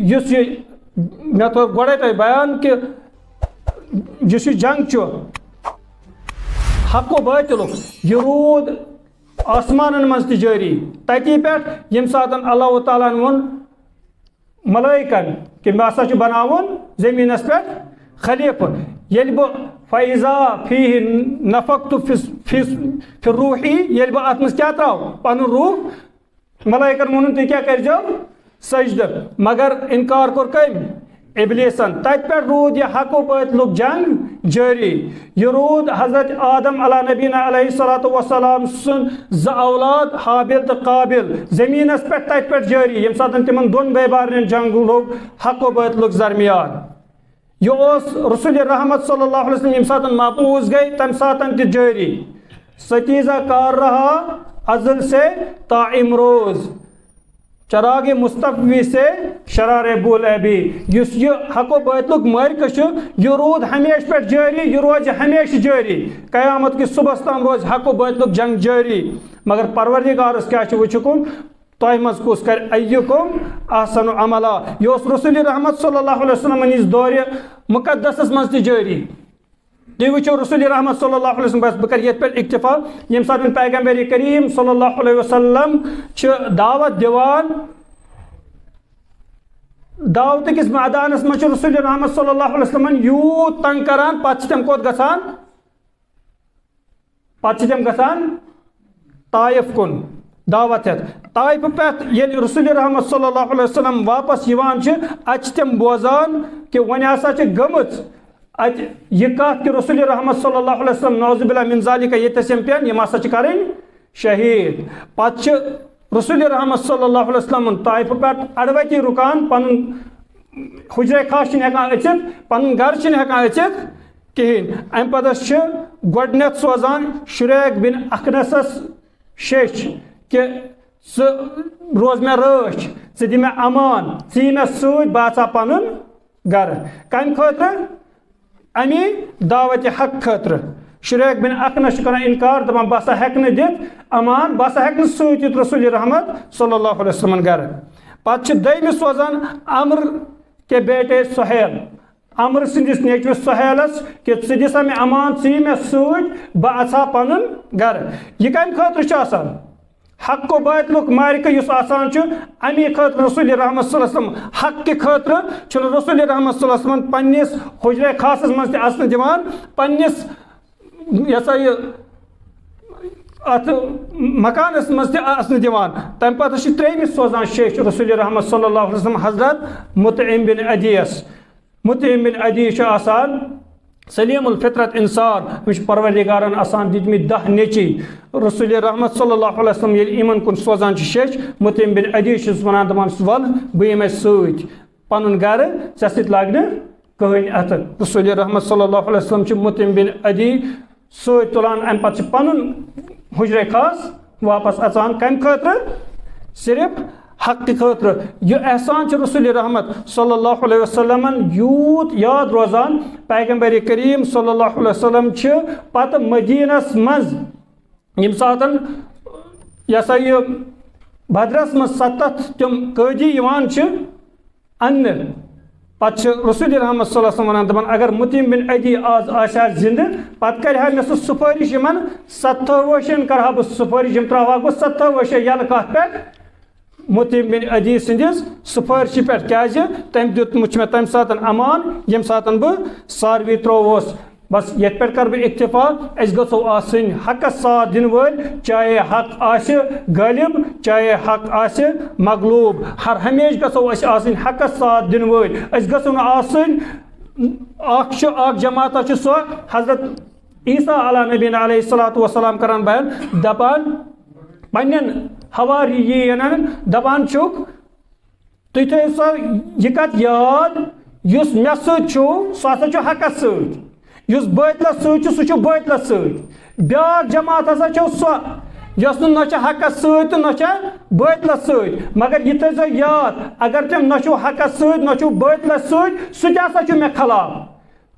Use ये मे तो गोड़े तय बयान कि युस जंग हको बातिलुक यह रूद आसमान मज जारी तती पे यम सात अल्लाह ताला वोन मलाइकन कि मे हसा बनावन जमीनस पे खलीफ ये बह फैज़ा फी नफक फिर रूही ये बह अत क्या त्राव पन रूह मलाइकन वोन तुम क्या कर जाओ सजद मगर इनकार कोर कम इबलीसन तत पे रूद यह हको बातिलुक जंग जारी यह रूद हजरत आदम अला नबीना अलैहिस्सलातु वस्सलाम सुन ज औलाद हाबिल तो काबिल जमीनस पे तत पे जारी यम सात तिमन दोन बेबारन जंग लोग हको बातिलुक दरमियान यह रसूल रहमत सल्लल्लाहु अलैहि वसल्लम यम सात मबूस गई तम सात जारी सतीजा कार रहा अजल से ता इमरोज चरागे मुस्तफ़ी से शरारे बुल अबी युस यह हको बातिलुक मारिक यह रूद हमेश पे जारी यह रोज हमेश जारी कयामत की सुबह तम रोज हको बातिलुक जंग जारी मगर परवरदिगारस क्या वुचुकुन तह मज कुस कर अय्युकुम अहसनु अमला यह रसूल रहमत सल्लल्लाहु अलैहि वसल्लम निज दौर मुकद्दस मज जारी तुम वो रसूल रहमत सल्लल्लाहु अलैहि वसल्लम बस बह कर पे इक्तिफा यम सात पैगंबर करीम सल्लल्लाहु अलैहि वसल्लम दावत दिवान दावत किस मैदानस मज रसूल रहमत सल्लल्लाहु अलैहि वसल्लम यूत तंग करान पम कोत गसान ताइफ कुन दावत हेत ताइफ पे ये रसूल रहमत सल्लल्लाहु अलैहि वसल्लम वापस अत तम बोजान कि वन हसा गमच यह कत कि रसूल रहमत सल्लल्लाहु अलैहि वसल्लम नौजुबिल्लाह मिन ज़ालिका यतसिम पेन यम हसा करें शहीद पत रसूल रहमत सल्लल्लाहु अलैहि वसल्लम ताइफ पे अड़वती रुकान पन हुजरे खास हेकान अचित पन घर हेकान अचित कहें अम पे गोडनेथ सोजान शुरैक बिन अखनसस शेश कि रोज मे रच दि मे अमान सी मे सत बह पन गर कम खतर अमी दावत हक खतर शुरैक बिन अखनस कर इनकार दपान बह हेक दित अमान बह हेक सत रसूल रहमत सल्लल्लाहु अलैहि वसल्लम गर पे दम सोजान अम्र के बेटे सुहैल अम्र सिंदिस नेचुस सुहैलस कि दिसा मे अमान सी मे सत बह अछा पन गर यह कम खतर हक को बातिलुक मारिक अमी खतर रसूल रहमत सल्लल्लाहु अलैहि वसल्लम हक के खतर रसूल रहमत सल्लल्लाहु अलैहि वसल्लम पन्निस हुजरे खासस मज असन दिवान पन्निस यसा अत मकानस मज असन दिवान तम पे त्रेमिस सोजान शेख रसूल रहमत सल्लल्लाहु अलैहि वसल्लम हजरत मुतइम बिन अदीस मुतइम बिन अदी आसान सलीमुल फितरत इंसान परवरदिगारन आसान दितमित 10 नेची रसूल रहमत सल्लल्लाहु अलैहि वसल्लम ये इमन कुन सोजान शेख मुतइम बिन अदी वन दपान वल बह यम सत पन गर ऐ सत लाग कहन अत रसूल रहमत सल्लल्लाहु अलैहि वसल्लम मुतइम बिन अदी सत तुलान अम पे पन हुजरे खास वापस अचान कम खतर सिर्फ हक के खतर यह एहसान रसूल रहमत सल्लल्लाहु अलैहि वसल्लम यूत याद रोजान पैगंबर करीम सल्लल्लाहु अलैहि वसल्लम पत मदीनस मज यम सातन यसा यह भद्रस मज 7 तम कैदी अन्न पे रसूल रहमत सल्लल्लाहु अलैहि वसल्लम वन अगर मुतइम बिन अदी आज आशा जिंद पत कर मे सुफारिश 7 वोशन कर बह सुफारिश त्रा बह 7 वोश यल कत पे मुतइम बिन अदी सिंदिस सुफारिश पे क्या तम दुत मे तम सात अमान यम सात बह सारवी त्रोवस बस ये पे कर बह इक्तिफा गो आसन हकस साथ दिन वल चाहे हक आसे गालिब चाहे हक आसे मगलूब हर हमेश गो हकस साथ दिन वल गो आसन जमात सो हजरत ईसा अला नबीना अलैहिस्सलातु वस्सलाम करान बयान दपान पन्न हवारियीन दपान तुम थो सो यह कत याद युस मे सह हसा हकस सत बातिलस सह बातिलस सत ब्या जमात हसा सो यस न हकस सत न बातिलस सत मगर यह थो याद अगर तुम न हकस सत न बातिलस सत सह मे खिलाफ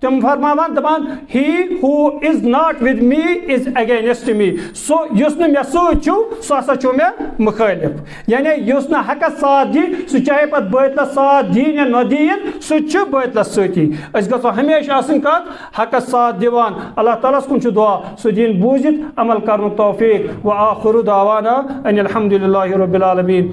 तम फरमान दपान he who is not with me is against me so युस न मे सो हसा छु मे मुखालिफ यानी युस न हकस साथ दी सो चाहे पत बैतलस साथ दीन या न दीन सो छु बैतलस सती अस गसो हमेशा आसन कत हकस साथ दिवान अल्लाह ताला कुन छु दुआ सो दीन बूजित अमल करन तौफीक व आखिरु दावाना अनिल हम्दुलिल्लाहि रब्बिल आलमीन।